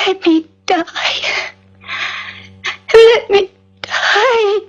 Let me die. Let me die.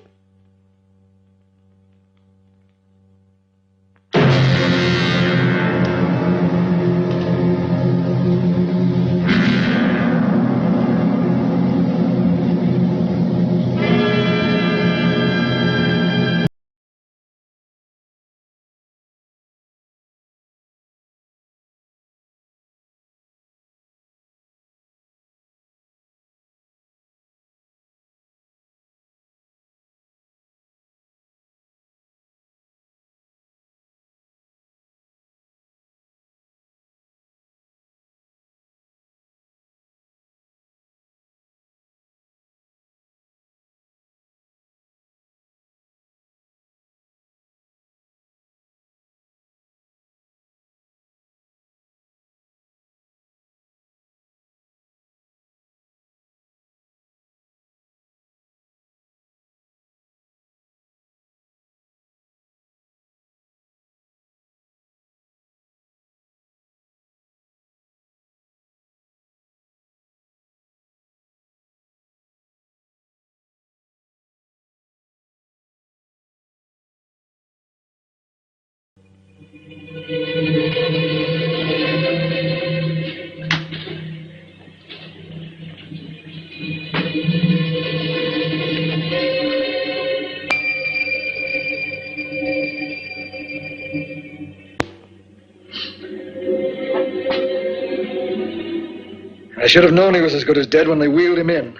I should have known he was as good as dead when they wheeled him in.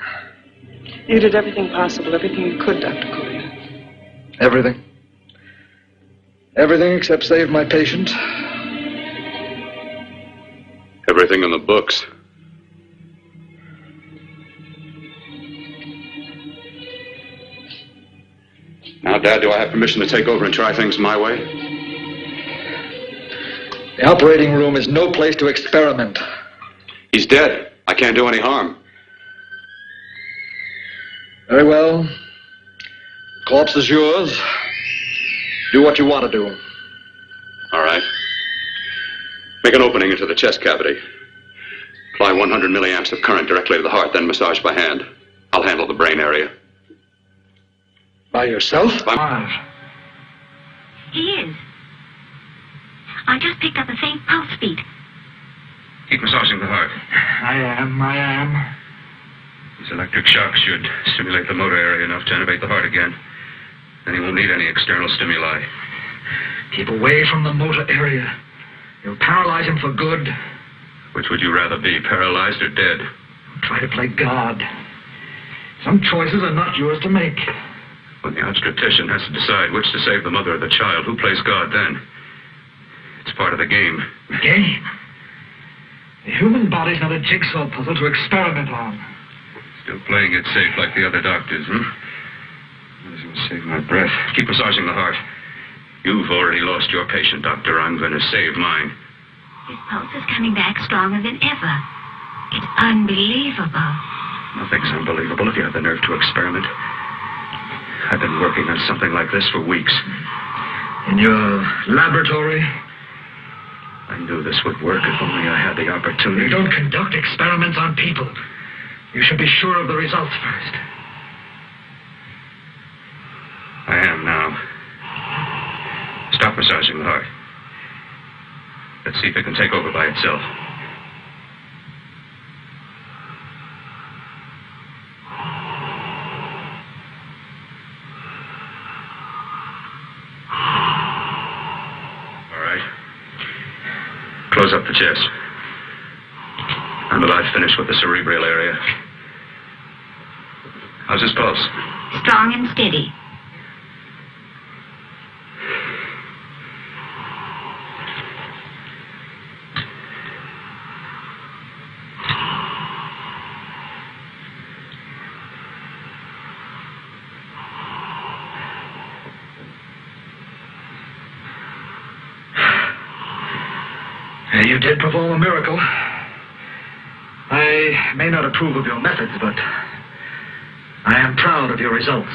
You did everything possible, everything you could, Dr. Collier. Everything. Everything except save my patient. Everything in the books. Now, Dad, do I have permission to take over and try things my way? The operating room is no place to experiment. He's dead. I can't do any harm. Very well. Corpse is yours. Do what you want to do. All right. Make an opening into the chest cavity. Apply 100 milliamps of current directly to the heart, then massage by hand. I'll handle the brain area. By yourself? He is. I just picked up the same pulse beat. Keep massaging the heart. I am. These electric shocks should stimulate the motor area enough to innervate the heart again. Then he won't need any external stimuli. Keep away from the motor area. You'll paralyze him for good. Which would you rather be, paralyzed or dead? Try to play God. Some choices are not yours to make. When the obstetrician has to decide which to save the mother or the child, who plays God then? It's part of the game. Game? The human body's not a jigsaw puzzle to experiment on. Still playing it safe like the other doctors, hmm? I was going to save my breath. Keep massaging the heart. You've already lost your patient, Doctor. I'm going to save mine. His pulse is coming back stronger than ever. It's unbelievable. Nothing's unbelievable if you have the nerve to experiment. I've been working on something like this for weeks. In your laboratory? I knew this would work if only I had the opportunity. You don't conduct experiments on people. You should be sure of the results first. I am now. Stop massaging the heart. Let's see if it can take over by itself. All right. Close up the chest. I'm about finished with the cerebral area. How's his pulse? Strong and steady. You did perform a miracle. I may not approve of your methods, but I am proud of your results.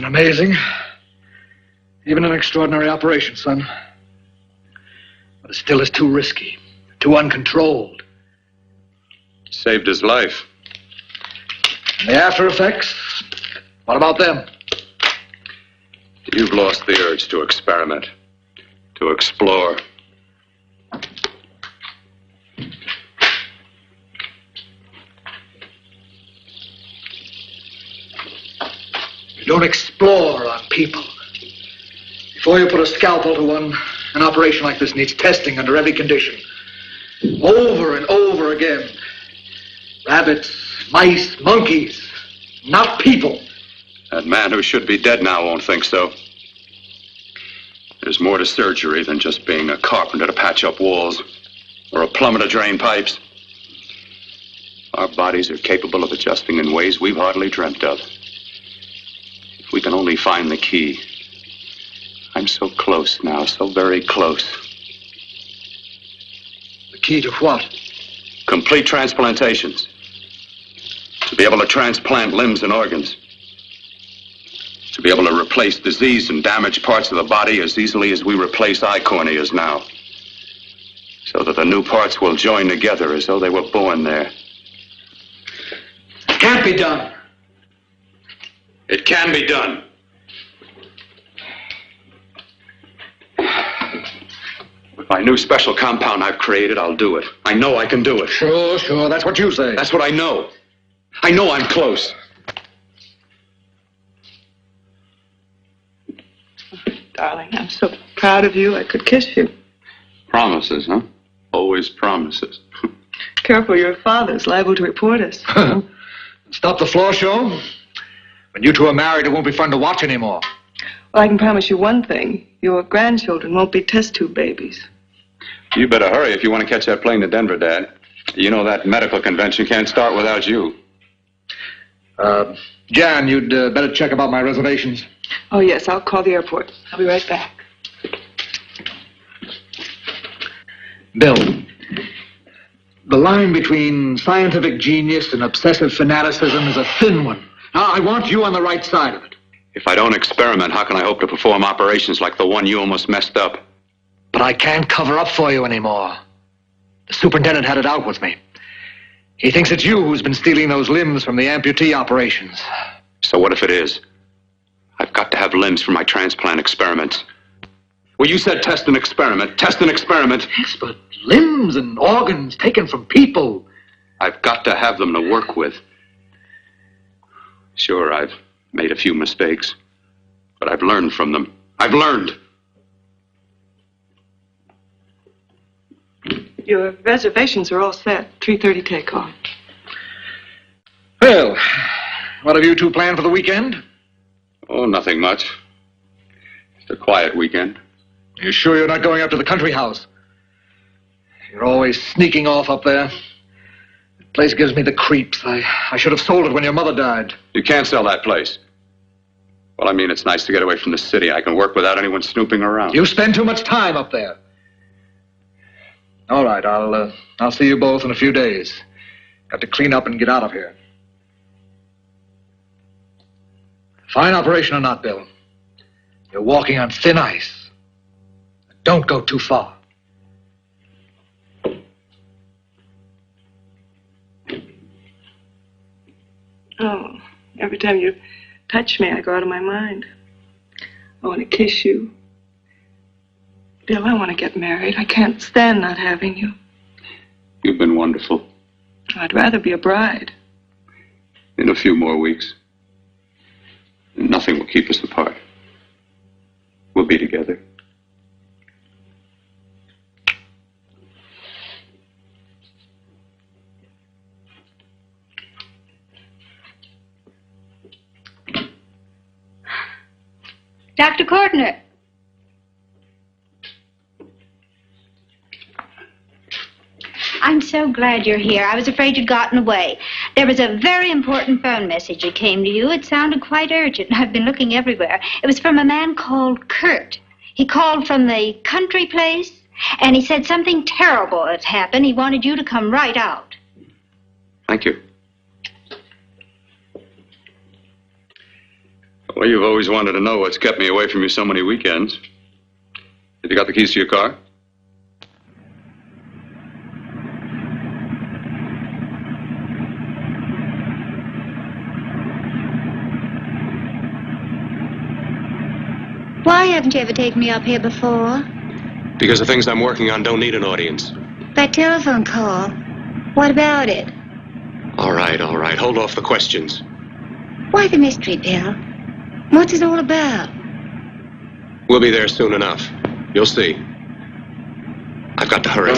been amazing. Even an extraordinary operation, son. But it still is too risky, too uncontrolled. Saved his life. And the after effects? What about them? You've lost the urge to experiment, to explore. You don't explore on people. Before you put a scalpel to one, an operation like this needs testing under every condition. Over and over again. Rabbits, mice, monkeys, not people. That man who should be dead now won't think so. There's more to surgery than just being a carpenter to patch up walls or a plumber to drain pipes. Our bodies are capable of adjusting in ways we've hardly dreamt of. If we can only find the key. I'm so close now, so very close. The key to what? Complete transplantations. To be able to transplant limbs and organs. To be able to replace diseased and damaged parts of the body as easily as we replace eye corneas now. So that the new parts will join together as though they were born there. It can't be done. It can be done. With my new special compound I've created, I'll do it. I know I can do it. Sure, that's what you say. That's what I know. I know I'm close. Darling, I'm so proud of you, I could kiss you. Promises, huh? Always promises. Careful, your father's liable to report us. Stop the floor show. When you two are married, it won't be fun to watch anymore. Well, I can promise you one thing. Your grandchildren won't be test tube babies. You better hurry if you want to catch that plane to Denver, Dad. You know that medical convention can't start without you. Jan, you'd better check about my reservations. Oh, yes, I'll call the airport. I'll be right back. Bill, the line between scientific genius and obsessive fanaticism is a thin one. Now, I want you on the right side of it. If I don't experiment, how can I hope to perform operations like the one you almost messed up? But I can't cover up for you anymore. The superintendent had it out with me. He thinks it's you who's been stealing those limbs from the amputee operations. So what if it is? I've got to have limbs for my transplant experiments. Well, you said test and experiment. Test and experiment. Yes, but limbs and organs taken from people. I've got to have them to work with. Sure, I've made a few mistakes, but I've learned from them. I've learned. Your reservations are all set. 3:30 takeoff. Well, what have you two planned for the weekend? Oh, nothing much. Just a quiet weekend. You sure you're not going up to the country house? You're always sneaking off up there. The place gives me the creeps. I should have sold it when your mother died. You can't sell that place. Well, I mean, it's nice to get away from the city. I can work without anyone snooping around. You spend too much time up there. All right, I'll see you both in a few days. Got to clean up and get out of here. Fine operation or not, Bill. You're walking on thin ice. Don't go too far. Oh, every time you touch me, I go out of my mind. I want to kiss you. Bill, I want to get married. I can't stand not having you. You've been wonderful. I'd rather be a bride. In a few more weeks, nothing will keep us apart. We'll be together. Dr. Cordner. I'm so glad you're here. I was afraid you'd gotten away. There was a very important phone message that came to you. It sounded quite urgent. I've been looking everywhere. It was from a man called Kurt. He called from the country place, and he said something terrible had happened. He wanted you to come right out. Thank you. Well, you've always wanted to know what's kept me away from you so many weekends. Have you got the keys to your car? Why haven't you ever taken me up here before? Because the things I'm working on don't need an audience. That telephone call. What about it? All right. Hold off the questions. Why the mystery, Bill? What's it all about? We'll be there soon enough. You'll see. I've got to hurry.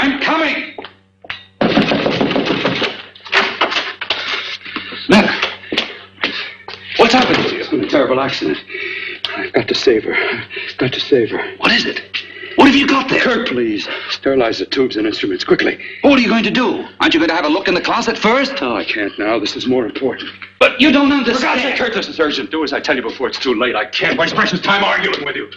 I'm coming! Matter? What's happened to you? It's been a terrible accident. I've got to save her. I've got to save her. What is it? What have you got there? Kurt, please. Sterilize the tubes and instruments, quickly. What are you going to do? Aren't you going to have a look in the closet first? No, I can't now. This is more important. But you don't understand. For God's sake, Kurt, this is urgent. Do as I tell you before it's too late. I can't waste precious time arguing with you.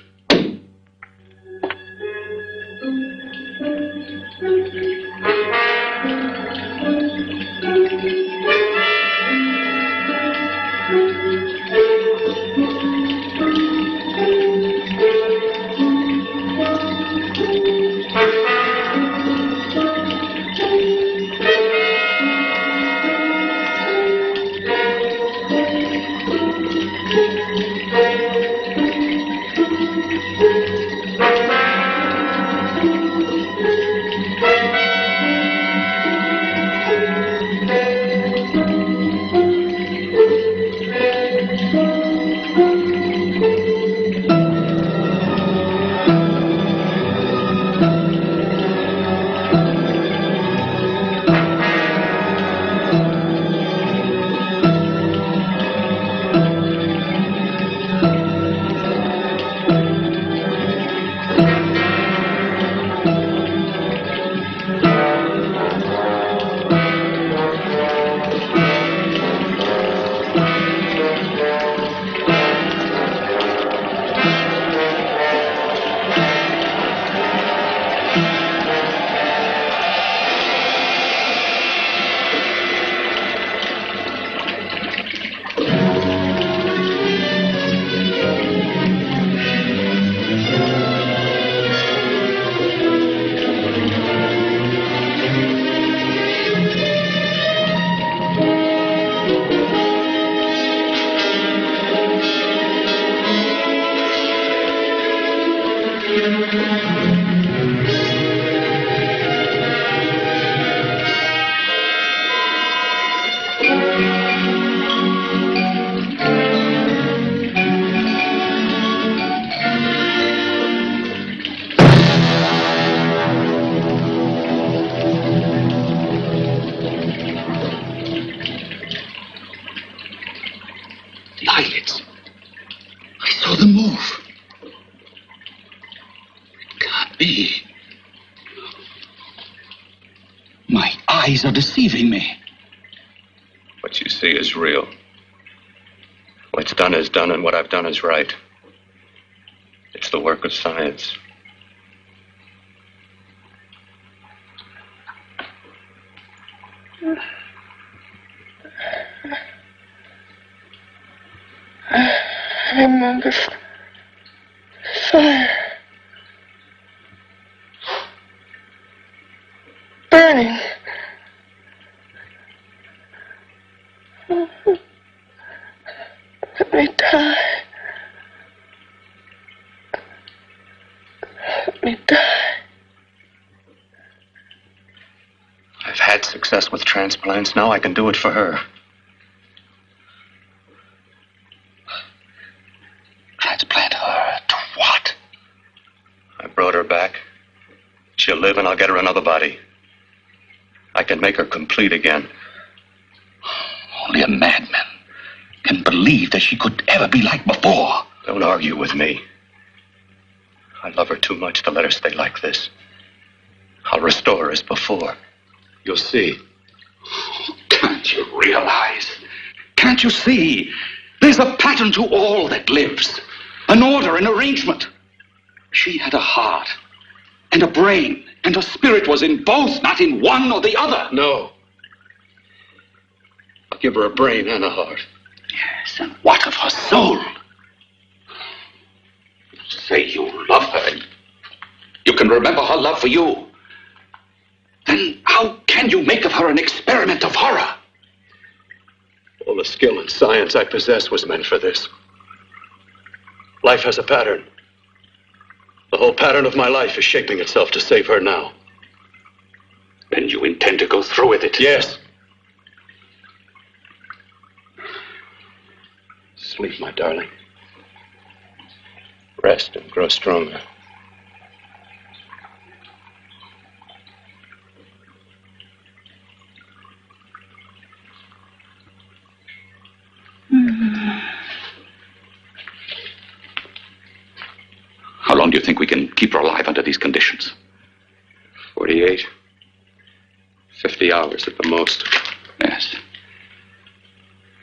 Eyes are deceiving me. What you see is real. What's done is done, and what I've done is right. It's the work of science. I remember fire. Burning. Let me die. Let me die. I've had success with transplants. Now I can do it for her. Transplant her to what? I brought her back. She'll live, and I'll get her another body. I can make her complete again. Only a madman can believe that she could ever be like before. Don't argue with me. I love her too much to let her stay like this. I'll restore her as before. You'll see. Can't you realize? Can't you see? There's a pattern to all that lives. An order, an arrangement. She had a heart and a brain, and her spirit was in both, not in one or the other. No. I'll give her a brain and a heart. Yes, and what of her soul? You say you love her, and you can remember her love for you. Then how can you make of her an experiment of horror? All the skill and science I possess was meant for this. Life has a pattern. The whole pattern of my life is shaping itself to save her now. Then you intend to go through with it? Yes. Sleep, my darling. Rest and grow stronger. keep her alive under these conditions? 48. 50 hours at the most. Yes.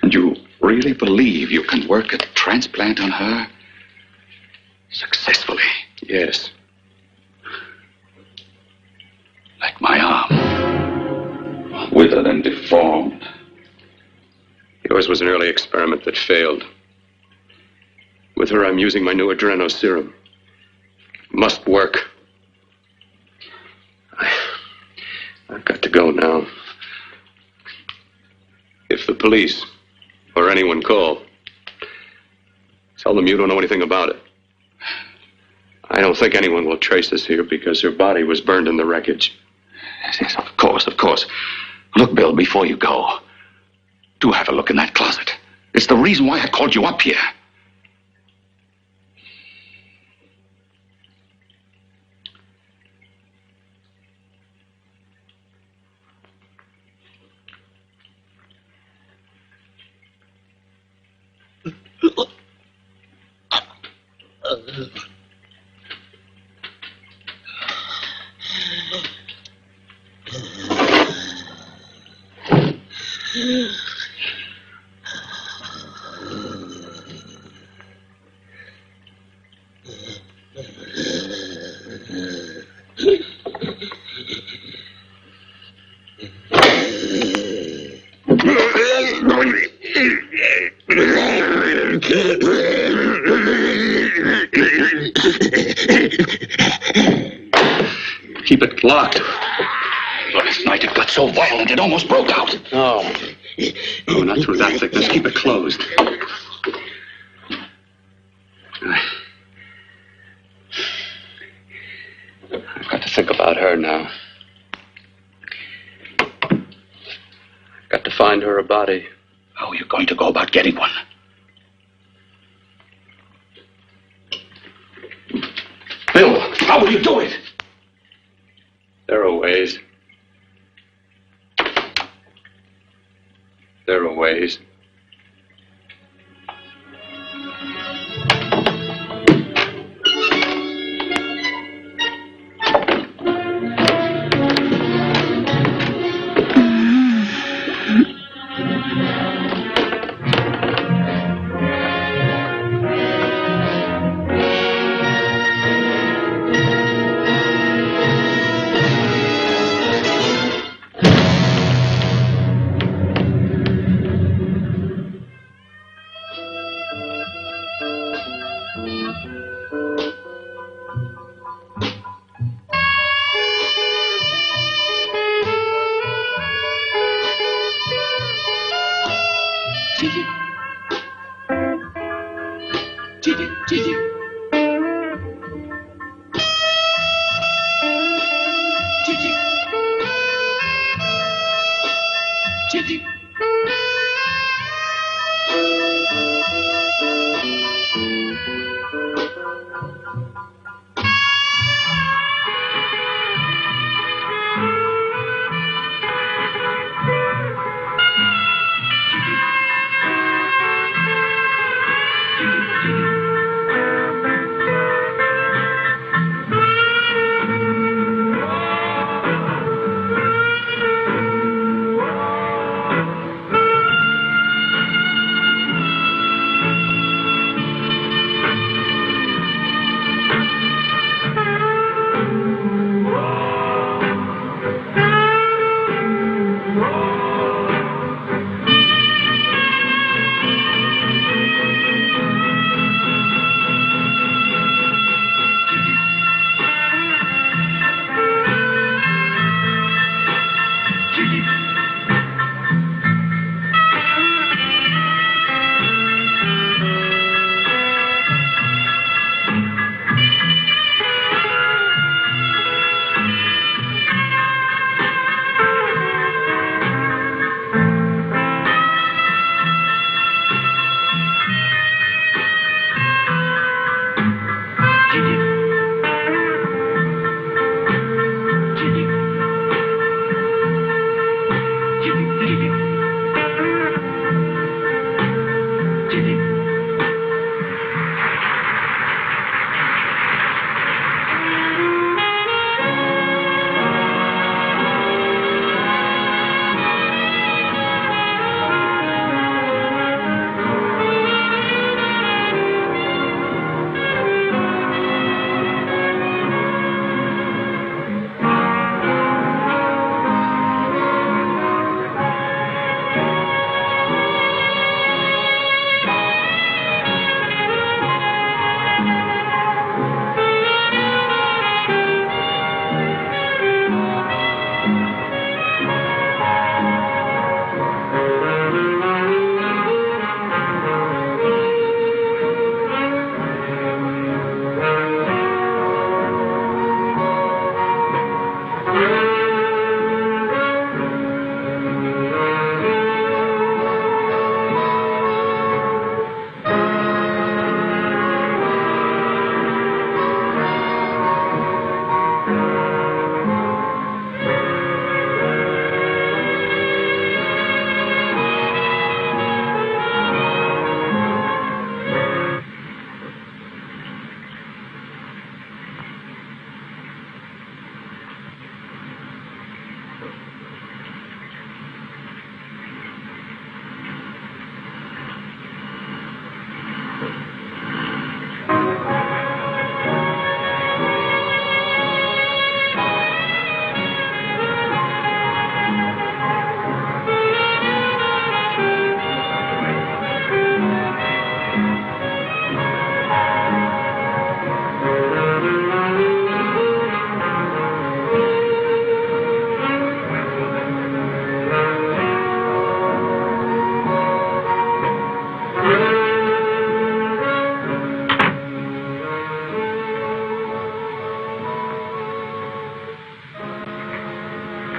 And you really believe you can work a transplant on her successfully? Yes. Like my arm. Withered and deformed. Yours was an early experiment that failed. With her, I'm using my new adreno serum. Must work. I've got to go now. If the police or anyone call, tell them you don't know anything about it. I don't think anyone will trace us here because her body was burned in the wreckage. Yes, of course, of course. Look, Bill, before you go, do have a look in that closet. It's the reason why I called you up here. Keep it locked. Last night it got so violent it almost broke out. Oh, not through that thickness. Keep it closed. I've got to think about her now. I've got to find her a body. How are you going to go about getting one? Bill, how will you do it? There are ways. There are ways.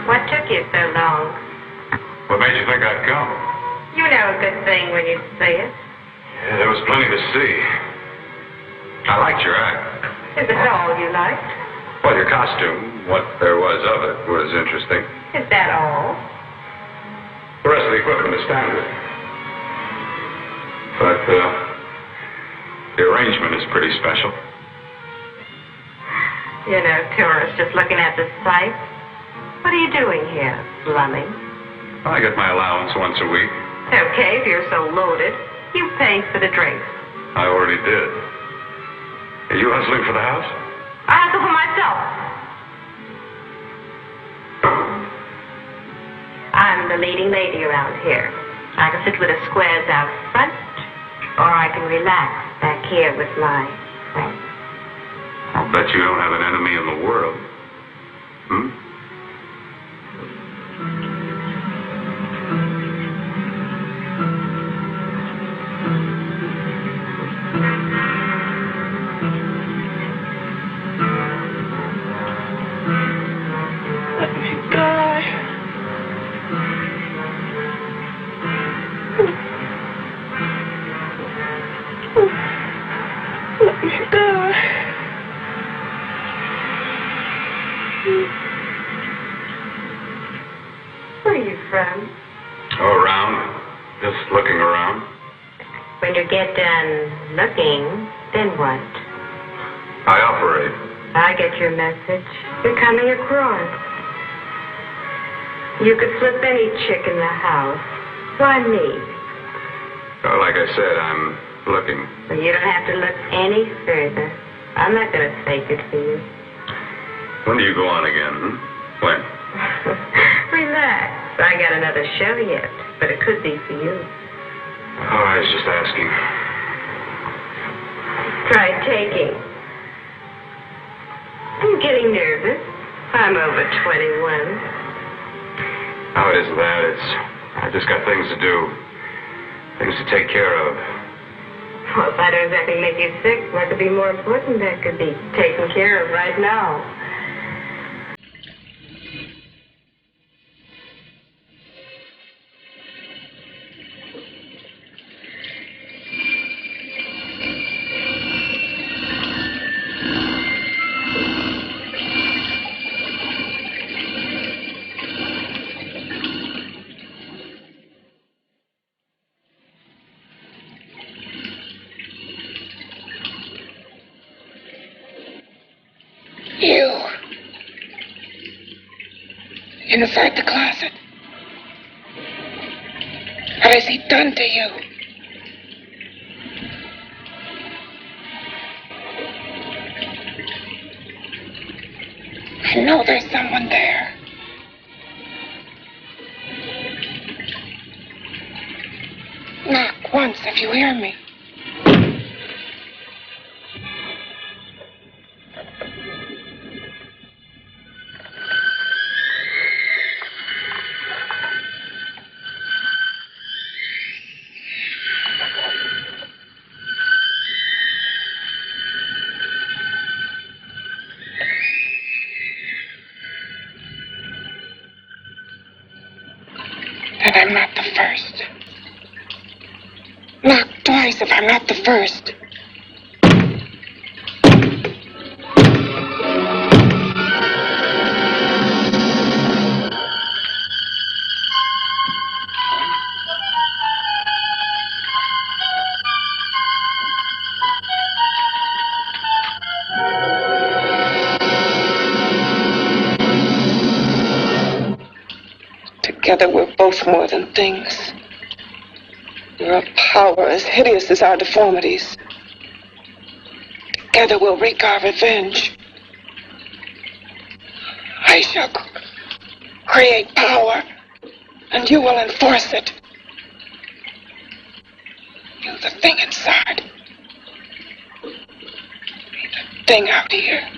What took you so long? What made you think I'd come? You know a good thing when you say it. Yeah, there was plenty to see. I liked your act. Is it all you liked? Well, your costume, what there was of it, was interesting. Is that all? The rest of the equipment is standard. But, the arrangement is pretty special. You know, tourists just looking at the sights. What are you doing here, slumming? I get my allowance once a week. Okay, if you're so loaded, you pay for the drinks. I already did. Are you hustling for the house? I hustle for myself. I'm the leading lady around here. I can sit with the squares out front, or I can relax back here with my friends. I'll bet you don't have an enemy in the world. Hmm? Let me die. Let me die. Where are you from? Oh, around. Just looking around. When you get done looking, then what? I operate. I get your message. You're coming across. You could flip any chick in the house. Why me? Oh, like I said, I'm looking. Well, you don't have to look any further. I'm not going to fake it for you. When do you go on again? When? Relax. I got another show yet, but it could be for you. Oh, I was just asking. Try taking. I'm getting nervous. I'm over 21. How is that? I just got things to do. Things to take care of. Well, if I don't exactly make you sick, what could be more important that could be taken care of right now? You. Inside the closet. What has he done to you? I know there's someone there. Knock once if you hear me. That I'm not the first. Knock twice if I'm not the first. Together we're both more than things. We're a power as hideous as our deformities. Together we'll wreak our revenge. I shall create power, and you will enforce it. You, the thing inside. Me, the thing out here.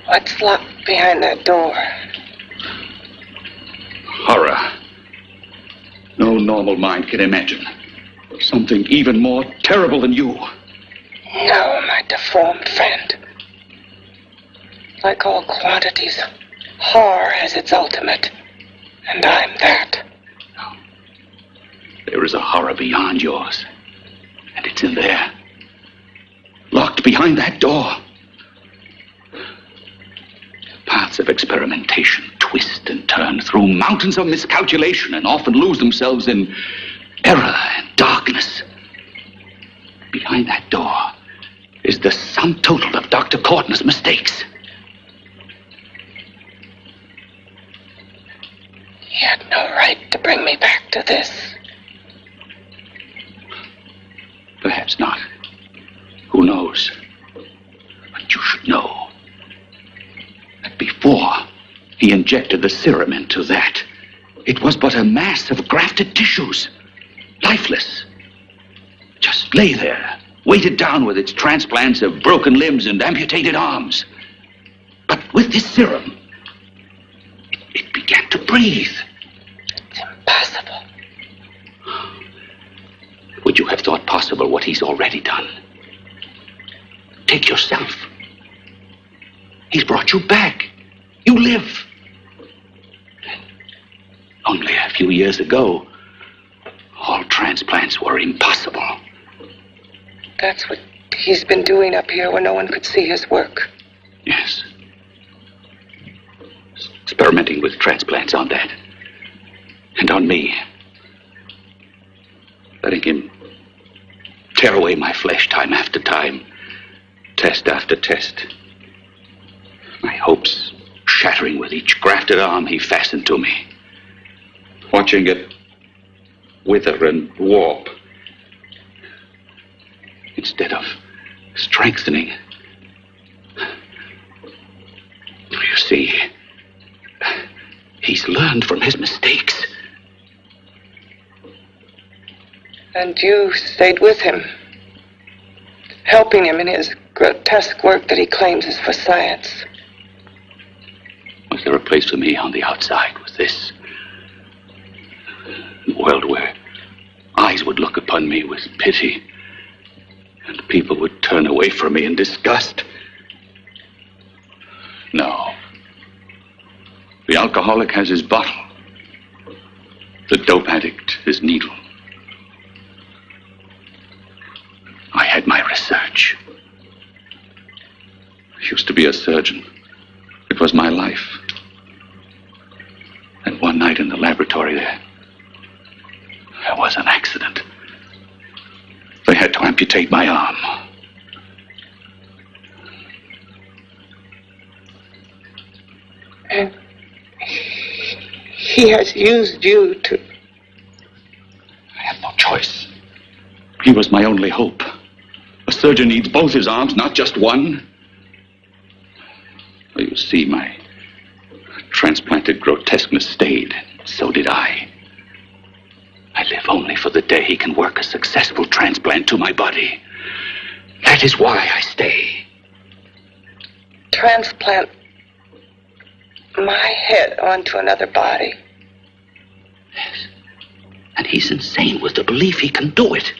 What's locked behind that door? Horror. No normal mind can imagine something even more terrible than you. No, my deformed friend. Like all quantities, horror has its ultimate, and I'm that. There is a horror beyond yours, and it's in there, locked behind that door. Paths of experimentation twist and turn through mountains of miscalculation and often lose themselves in error and darkness. Behind that door is the sum total of Dr. Courtney's mistakes. He had no right to bring me back to this. Perhaps not. Who knows? But you should know that before he injected the serum into that, it was but a mass of grafted tissues, lifeless. Just lay there, weighted down with its transplants of broken limbs and amputated arms. But with this serum, it began to breathe. It's impossible. Would you have thought possible what he's already done? Take yourself. He's brought you back. You live. Only a few years ago, all transplants were impossible. That's what he's been doing up here where no one could see his work. Yes. Experimenting with transplants on that. And on me. Letting him tear away my flesh time after time, test after test. My hopes shattering with each grafted arm he fastened to me. Watching it wither and warp. Instead of strengthening. You see, he's learned from his mistakes. And you stayed with him, helping him in his grotesque work that he claims is for science. Was there a place for me on the outside with this? A world where eyes would look upon me with pity and people would turn away from me in disgust? No. The alcoholic has his bottle. The dope addict his needle. I had my research. I used to be a surgeon. It was my life. And one night in the laboratory there was an accident. They had to amputate my arm. And he has used you to... I had no choice. He was my only hope. A surgeon needs both his arms, not just one. Well, you see, my transplanted grotesqueness stayed. So did I. I live only for the day he can work a successful transplant to my body. That is why I stay. Transplant my head onto another body. Yes. And he's insane with the belief he can do it.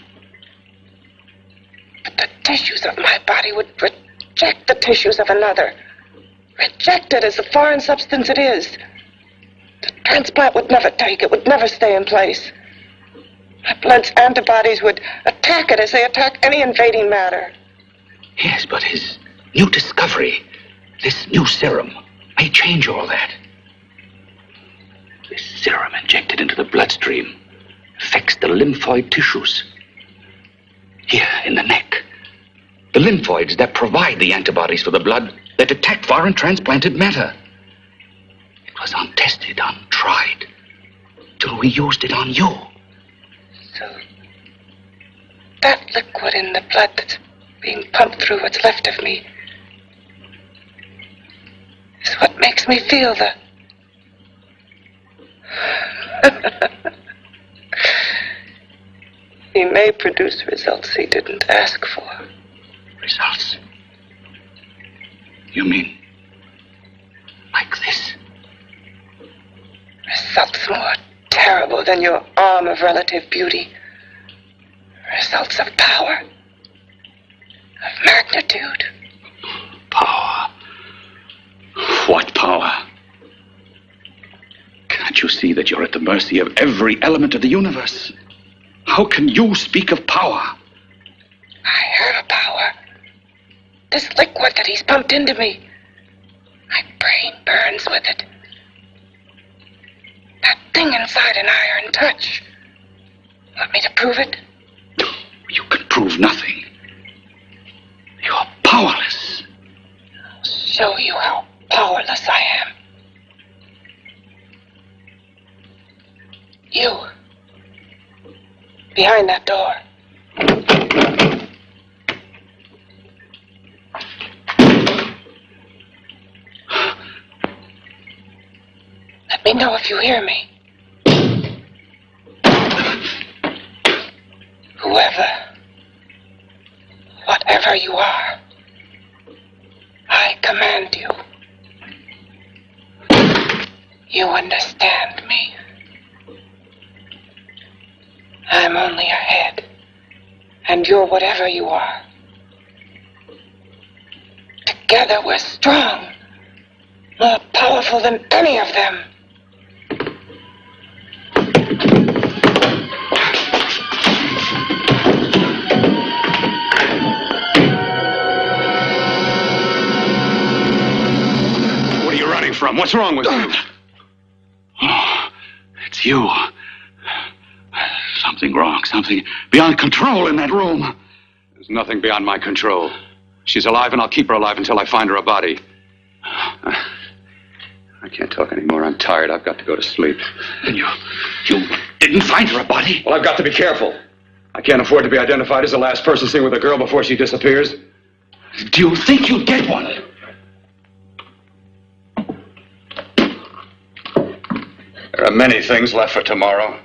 But the tissues of my body would reject the tissues of another. Reject it as the foreign substance it is. The transplant would never take it, would never stay in place. My blood's antibodies would attack it as they attack any invading matter. Yes, but his new discovery, this new serum, may change all that. This serum injected into the bloodstream affects the lymphoid tissues. Here in the neck. The lymphoids that provide the antibodies for the blood that attack foreign transplanted matter. It was untested, untried, till we used it on you. So that liquid in the blood that's being pumped through what's left of me is what makes me feel the He may produce results he didn't ask for. Results? You mean like this? Results more terrible than your arm of relative beauty. Results of power. Of magnitude. Power? What power? Can't you see that you're at the mercy of every element of the universe? How can you speak of power? I have a power. This liquid that he's pumped into me. My brain burns with it. That thing inside an iron touch. Want me to prove it? You can prove nothing. You're powerless. I'll show you how powerless I am. You. Behind that door. Let me know if you hear me. Whoever, whatever you are, I command you. You understand me. I'm only a head, and you're whatever you are. Together we're strong, more powerful than any of them. What are you running from? What's wrong with you? Oh, it's you. Something wrong, something beyond control in that room. There's nothing beyond my control. She's alive, and I'll keep her alive until I find her a body. I can't talk anymore. I'm tired. I've got to go to sleep. And you didn't find her a body? Well, I've got to be careful. I can't afford to be identified as the last person seen with a girl before she disappears. Do you think you'll get one? There are many things left for tomorrow.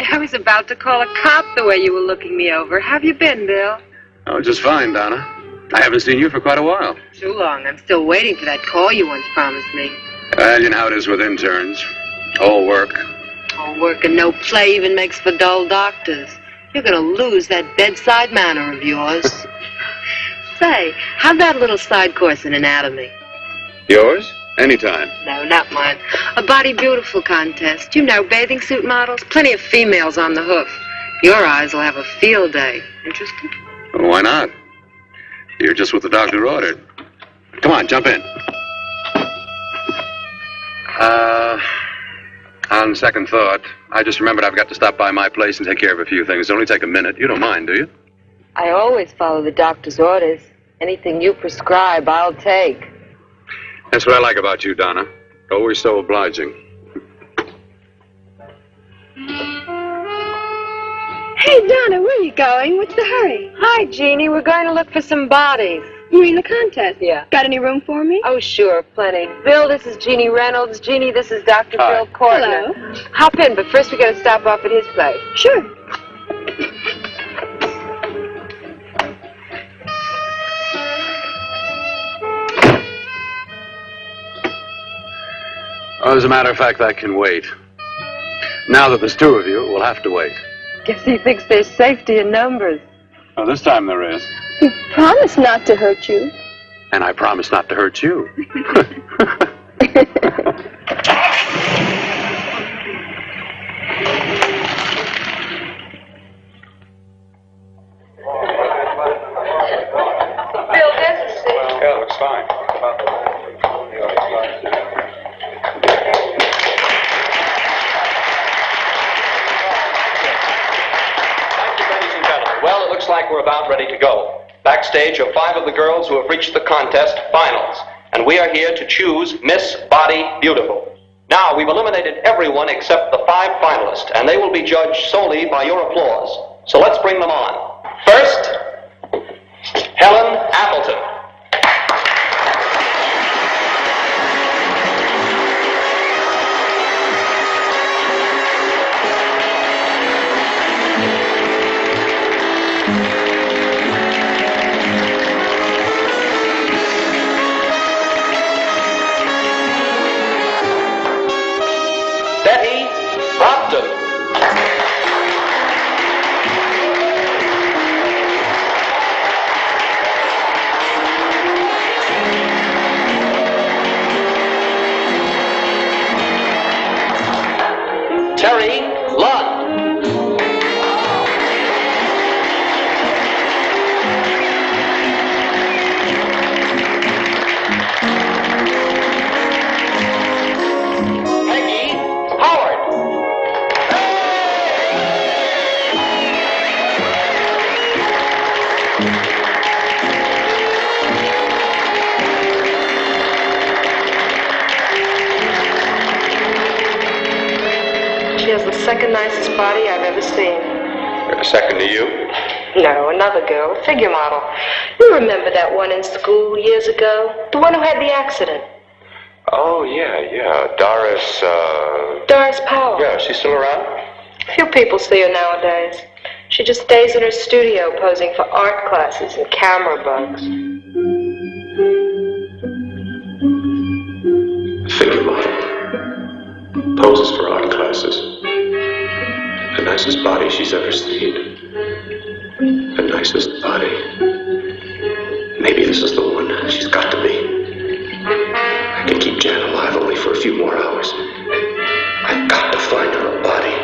I was about to call a cop the way you were looking me over. How have you been, Bill? Oh, just fine, Donna. I haven't seen you for quite a while. Too long. I'm still waiting for that call you once promised me. Well, you know how it is with interns. All work. All work and no play even makes for dull doctors. You're going to lose that bedside manner of yours. Say, how'd that little side course in anatomy? Yours? Anytime. No, not mine. A body beautiful contest. You know, bathing suit models. Plenty of females on the hoof. Your eyes will have a field day. Interested? Well, why not? You're just what the doctor ordered. Come on, jump in. On second thought, I just remembered I've got to stop by my place and take care of a few things. It'll only take a minute. You don't mind, do you? I always follow the doctor's orders. Anything you prescribe, I'll take. That's what I like about you, Donna. Always so obliging. Hey, Donna, where are you going? What's the hurry? Hi, Jeannie. We're going to look for some bodies. You mean the contest? Yeah. Got any room for me? Oh, sure, plenty. Bill, this is Jeannie Reynolds. Jeannie, this is Dr. Hi. Bill Cortner. Hello. Hop in, but first we gotta stop off at his place. Sure. As a matter of fact, that can wait. Now that there's two of you, we'll have to wait. Guess he thinks there's safety in numbers. Well, this time there is. You promised not to hurt you. And I promise not to hurt you. Bill, there's a seat. Yeah, looks fine. Thank you, ladies and gentlemen. Well, it looks like we're about ready to go. Backstage are 5 of the girls who have reached the contest finals, and we are here to choose Miss Body Beautiful. Now, we've eliminated everyone except the 5 finalists, and they will be judged solely by your applause. So let's bring them on. First, Helen Appleton. Betty Brompton. Terry Lund. Peggy Howard. She has the second nicest body I've ever seen. Second to you. No, another girl, a figure model. You remember that one in school years ago? The one who had the accident. Oh, yeah. Doris Powell. Yeah, she's still around? Few people see her nowadays. She just stays in her studio posing for art classes and camera bugs. Figure model. Poses for art classes. The nicest body she's ever seen. The nicest body. Maybe this is the one. She's got to be. I can keep Jan alive only for a few more hours. I've got to find her a body.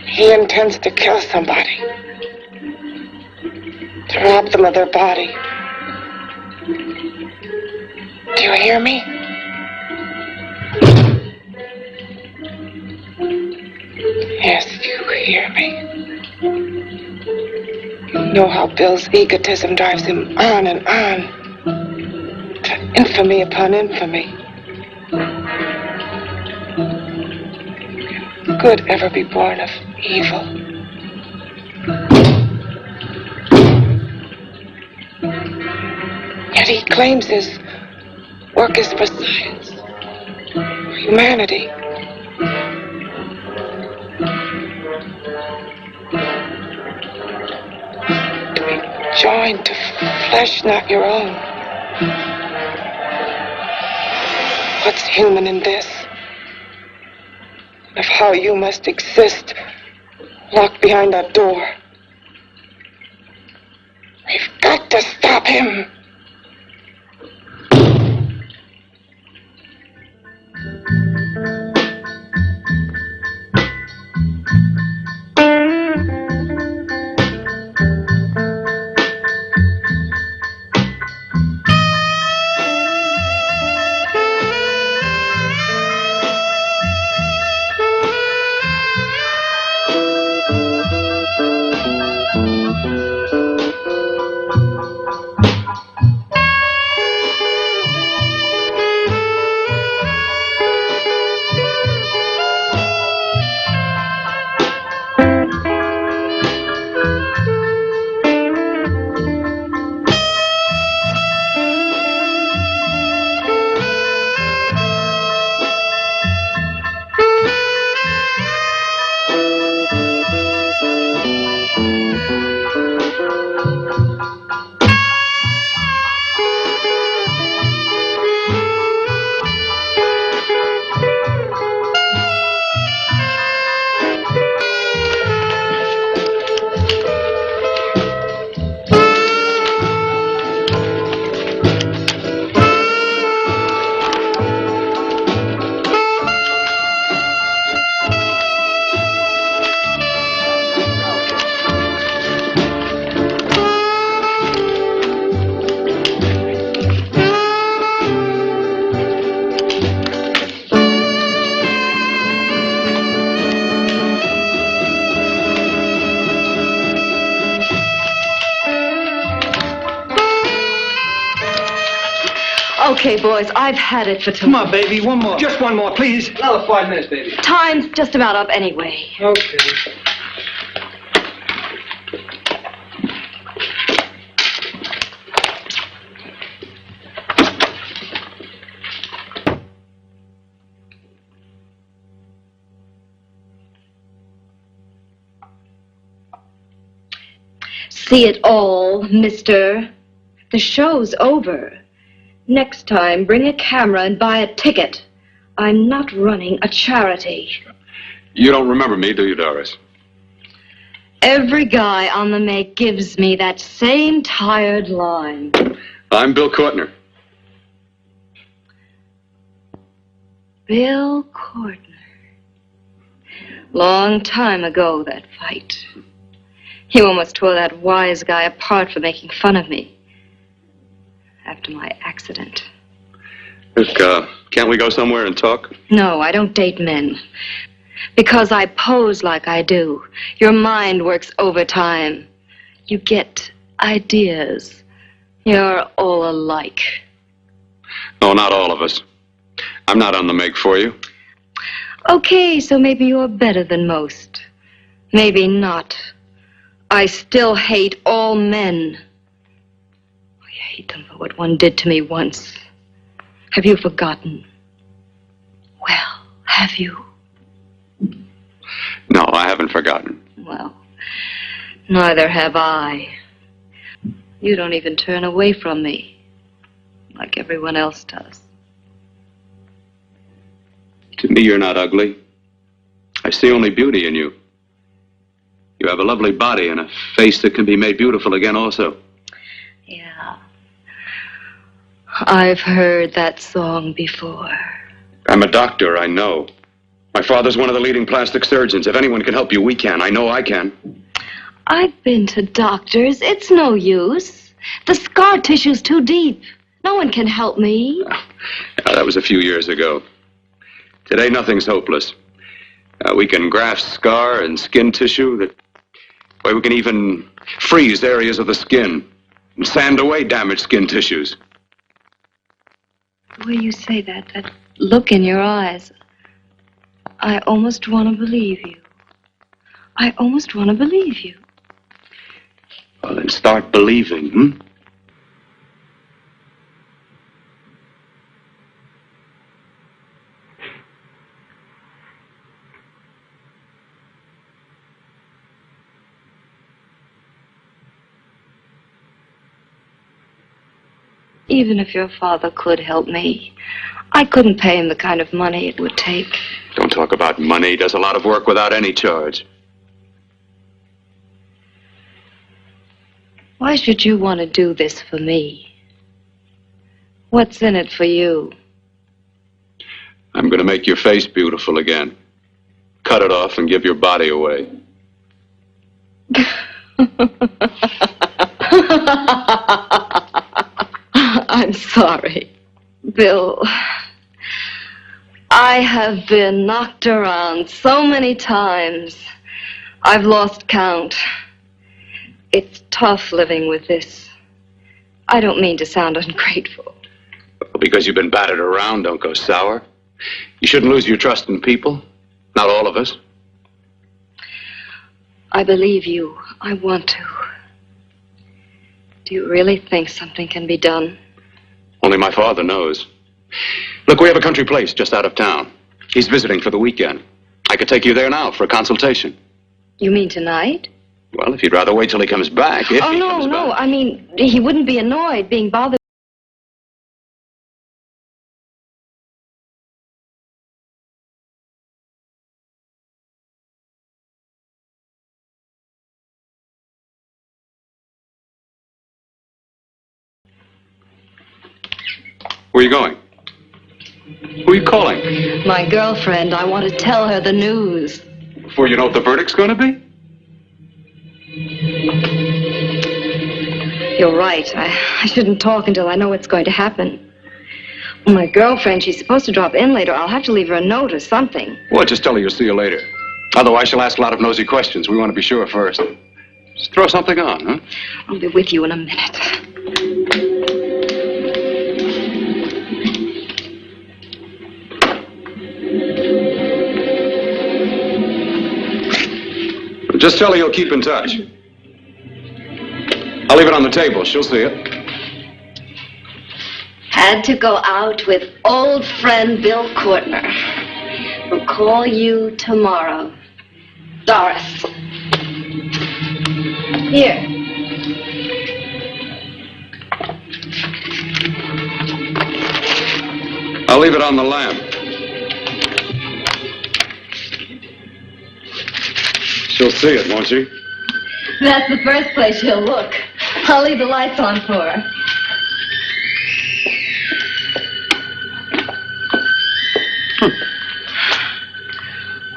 He intends to kill somebody. To rob them of their body. Do you hear me? Yes, you hear me. You know how Bill's egotism drives him on and on. To infamy upon infamy. Can good ever be born of evil? Yet he claims his work is for science, for humanity. To be joined to flesh not your own. What's human in this? Of how you must exist locked behind that door. We've got to stop him. Okay, boys, I've had it for tonight. Come on, baby, one more. Just one more, please. Another 5 minutes, baby. Time's just about up anyway. Okay. See it all, mister. The show's over. Next time, bring a camera and buy a ticket. I'm not running a charity. You don't remember me, do you, Doris? Every guy on the make gives me that same tired line. I'm Bill Courtner. Bill Courtner. Long time ago, that fight. You almost tore that wise guy apart for making fun of me. After my accident. Look, can't we go somewhere and talk? No, I don't date men. Because I pose like I do. Your mind works overtime. You get ideas. You're all alike. Oh, not all of us. I'm not on the make for you. Okay, so maybe you're better than most. Maybe not. I still hate all men. I hate them for what one did to me once. Have you forgotten? Well, have you? No, I haven't forgotten. Well, neither have I. You don't even turn away from me, like everyone else does. To me, you're not ugly. I see only beauty in you. You have a lovely body and a face that can be made beautiful again also. Yeah. I've heard that song before. I'm a doctor, I know. My father's one of the leading plastic surgeons. If anyone can help you, we can. I know I can. I've been to doctors. It's no use. The scar tissue's too deep. No one can help me. Yeah, that was a few years ago. Today, nothing's hopeless. We can graft scar and skin tissue that... Well, we can even freeze areas of the skin and sand away damaged skin tissues. The way you say that look in your eyes, I almost want to believe you. I almost want to believe you. Well, then start believing, hmm? Even if your father could help me, I couldn't pay him the kind of money it would take. Don't talk about money. He does a lot of work without any charge. Why should you want to do this for me? What's in it for you? I'm going to make your face beautiful again. Cut it off and give your body away. I'm sorry, Bill. I have been knocked around so many times. I've lost count. It's tough living with this. I don't mean to sound ungrateful. Well, because you've been battered around, don't go sour. You shouldn't lose your trust in people. Not all of us. I believe you. I want to. Do you really think something can be done? Only my father knows. Look, we have a country place just out of town. He's visiting for the weekend. I could take you there now for a consultation. You mean tonight? Well, if you'd rather wait till he comes back. If oh, he no, comes no. back. I mean, he wouldn't be annoyed being bothered. Where are you going? Who are you calling? My girlfriend. I want to tell her the news. Before you know what the verdict's going to be? You're right. I shouldn't talk until I know what's going to happen. My girlfriend, she's supposed to drop in later. I'll have to leave her a note or something. Well, just tell her you'll see you later. Otherwise, she'll ask a lot of nosy questions. We want to be sure first. Just throw something on, huh? I'll be with you in a minute. Just tell her you'll keep in touch. I'll leave it on the table. She'll see it. Had to go out with old friend Bill Courtner. We'll call you tomorrow. Doris. Here. I'll leave it on the lamp. She'll see it, won't she? That's the first place she'll look. I'll leave the lights on for her.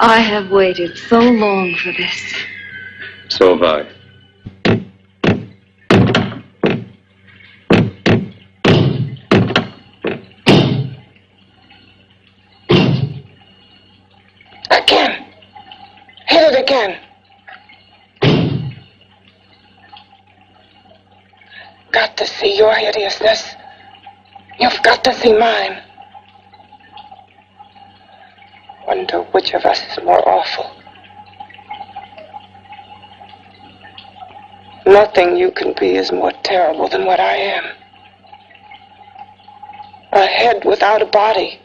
I have waited so long for this. So have I. Again. Hit it again. Got to see your hideousness. You've got to see mine. Wonder which of us is more awful. Nothing you can be is more terrible than what I am. A head without a body.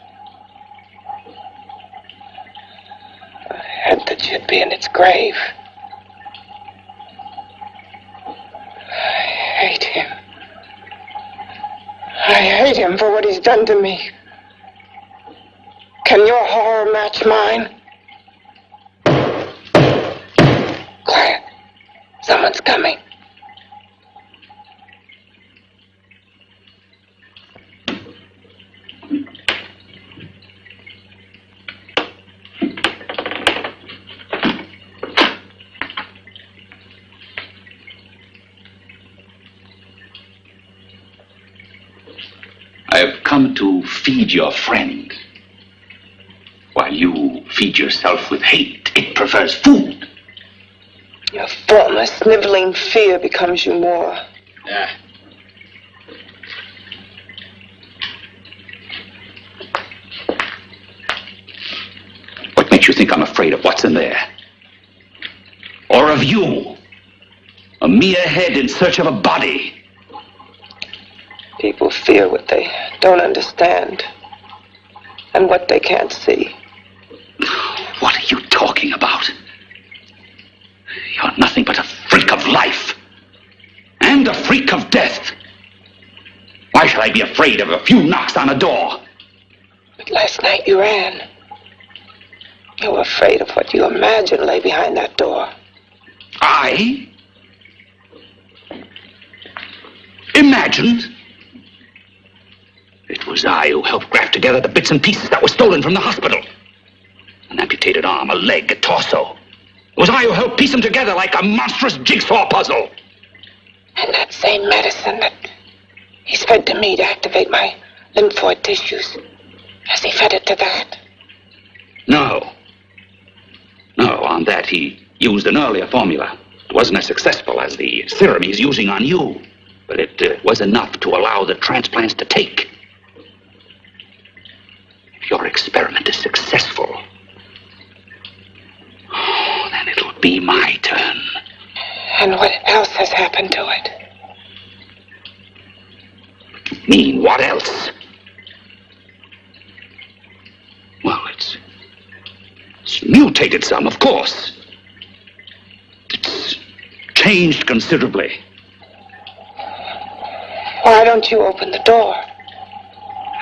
A head that should be in its grave. I hate him. I hate him for what he's done to me. Can your horror match mine? Quiet. Someone's coming. I have come to feed your friend. While you feed yourself with hate, it prefers food. Your former sniveling fear becomes you more. What makes you think I'm afraid of what's in there? Or of you? A mere head in search of a body. People fear what they don't understand and what they can't see. What are you talking about? You're nothing but a freak of life. And a freak of death. Why should I be afraid of a few knocks on a door? But last night you ran. You were afraid of what you imagined lay behind that door. I? Imagined? It was I who helped graft together the bits and pieces that were stolen from the hospital. An amputated arm, a leg, a torso. It was I who helped piece them together like a monstrous jigsaw puzzle. And that same medicine that he's fed to me to activate my lymphoid tissues. Has he fed it to that? No. No, on that he used an earlier formula. It wasn't as successful as the serum he's using on you. But it was enough to allow the transplants to take. If your experiment is successful, then it'll be my turn. And what else has happened to it? Mean what else? Well, it's mutated some, of course. It's changed considerably. Why don't you open the door?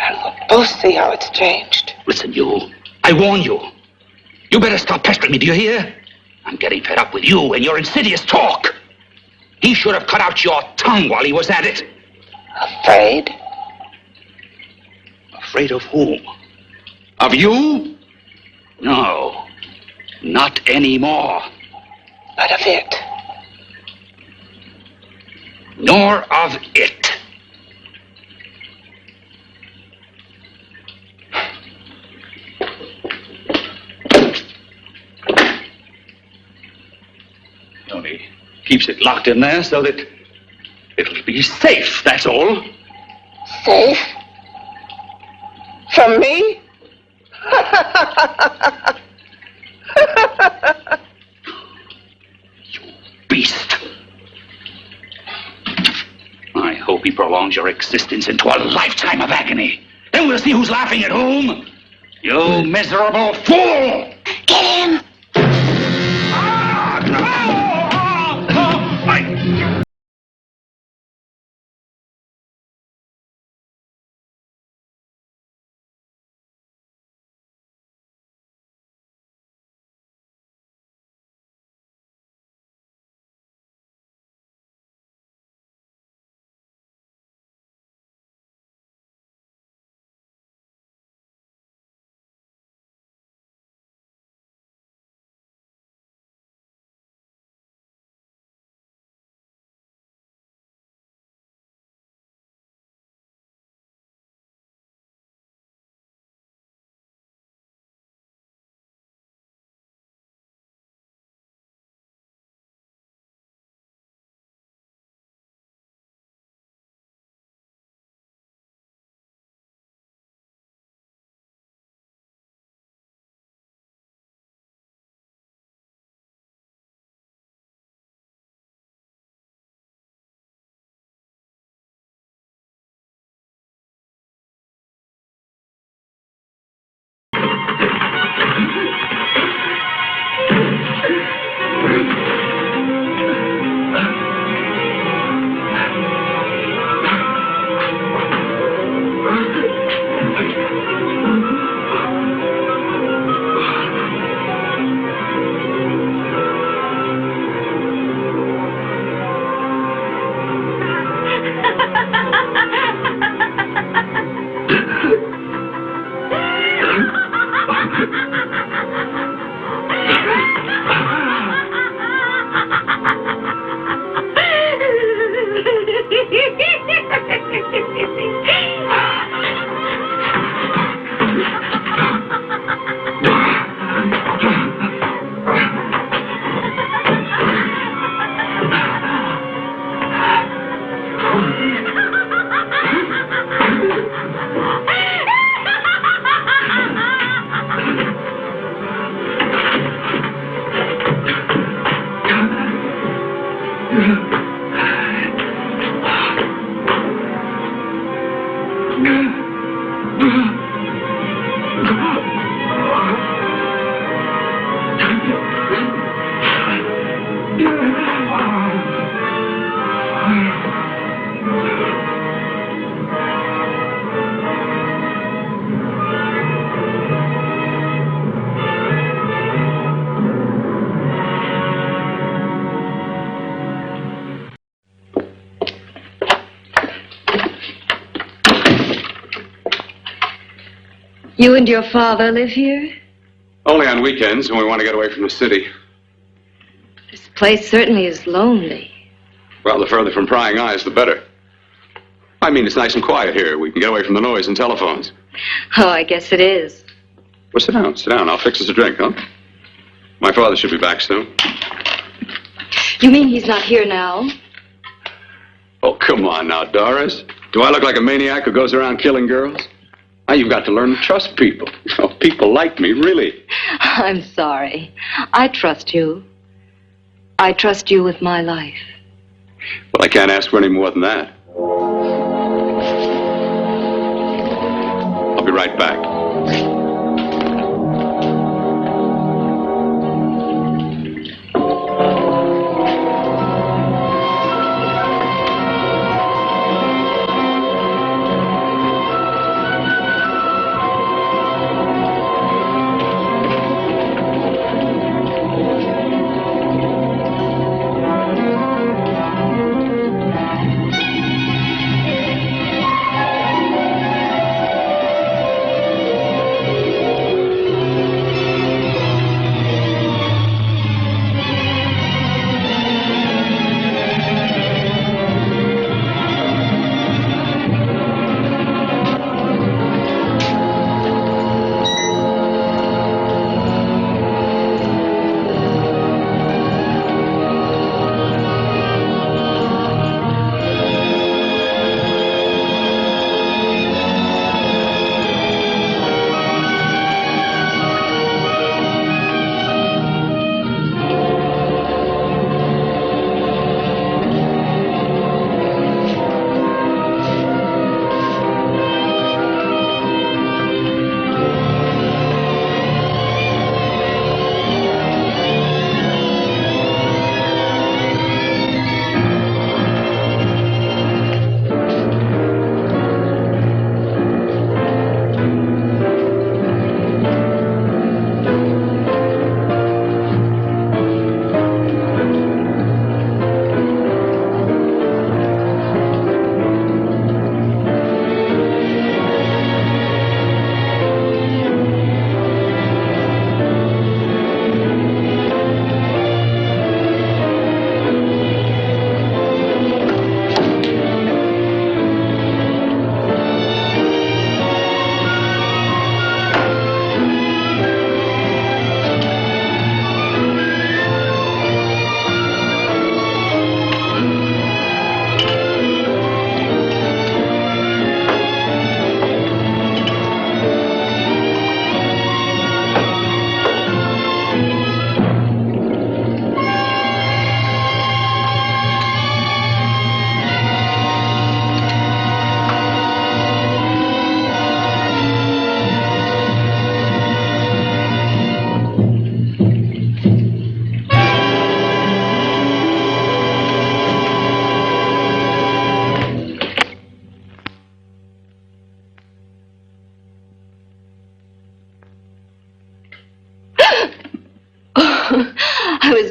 And we'll both see how it's changed. Listen, you. I warn you. You better stop pestering me, do you hear? I'm getting fed up with you and your insidious talk. He should have cut out your tongue while he was at it. Afraid? Afraid of whom? Of you? No. Not anymore. But of it. Nor of it. He only keeps it locked in there so that it'll be safe, that's all. Safe? From me? prolongs your existence into a lifetime of agony. Then we'll see who's laughing at whom. You miserable fool! Get him! You and your father live here? Only on weekends when we want to get away from the city. This place certainly is lonely. Well, the further from prying eyes, the better. I mean, it's nice and quiet here. We can get away from the noise and telephones. Oh, I guess it is. Well, sit down, sit down. I'll fix us a drink, huh? My father should be back soon. You mean he's not here now? Oh, come on now, Doris. Do I look like a maniac who goes around killing girls? Now, you've got to learn to trust people. Oh, people like me, really. I'm sorry. I trust you. I trust you with my life. Well, I can't ask for any more than that. I'll be right back.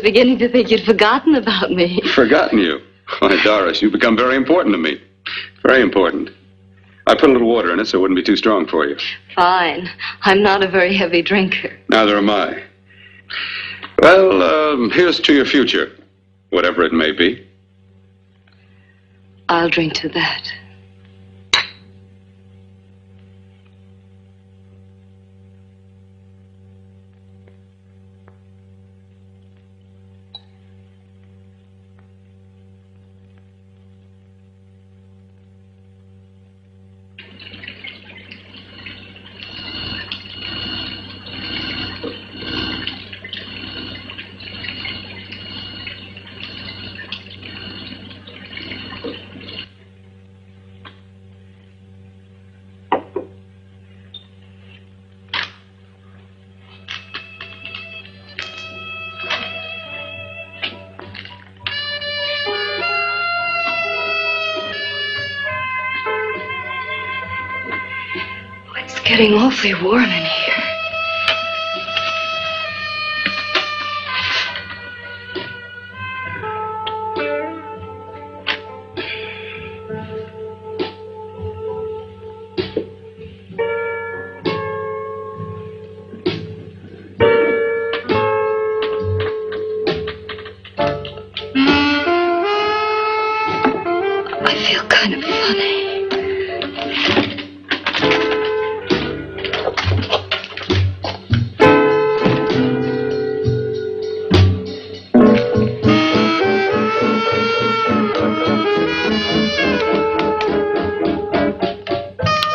beginning to think you'd forgotten about me. Forgotten you? Why, Doris, you've become very important to me. Very important. I put a little water in it so it wouldn't be too strong for you. Fine. I'm not a very heavy drinker. Neither am I. Well, here's to your future, whatever it may be. I'll drink to that. It's getting awfully warm in here. I feel kind of funny.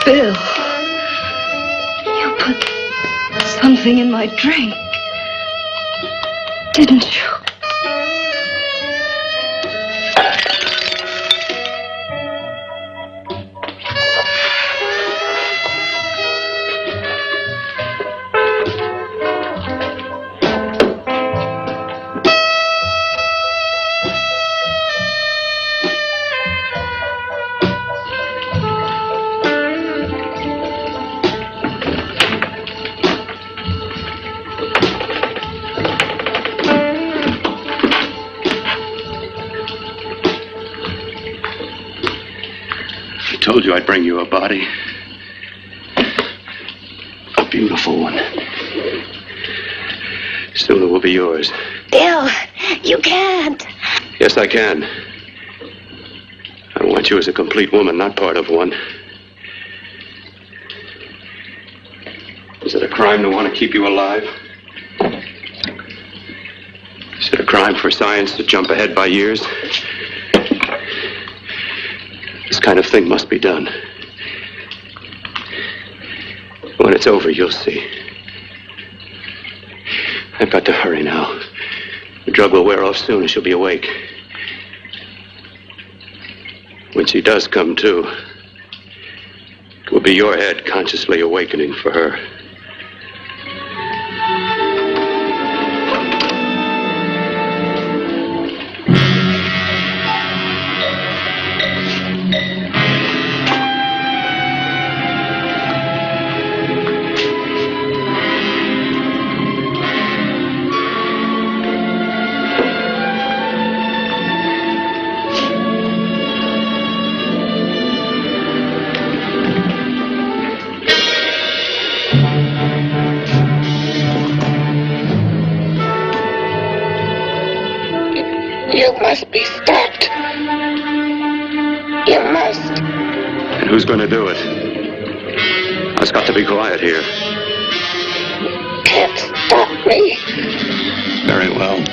Bill, you put something in my drink, didn't you? I told you I'd bring you a body. A beautiful one. Soon it will be yours. Bill, you can't. Yes, I can. I want you as a complete woman, not part of one. Is it a crime to want to keep you alive? Is it a crime for science to jump ahead by years? This kind of thing must be done. When it's over, you'll see. I've got to hurry now. The drug will wear off soon and she'll be awake. When she does come to, it will be your head consciously awakening for her. You must be stopped. You must. And who's going to do it? It's got to be quiet here. Can't stop me. Very well.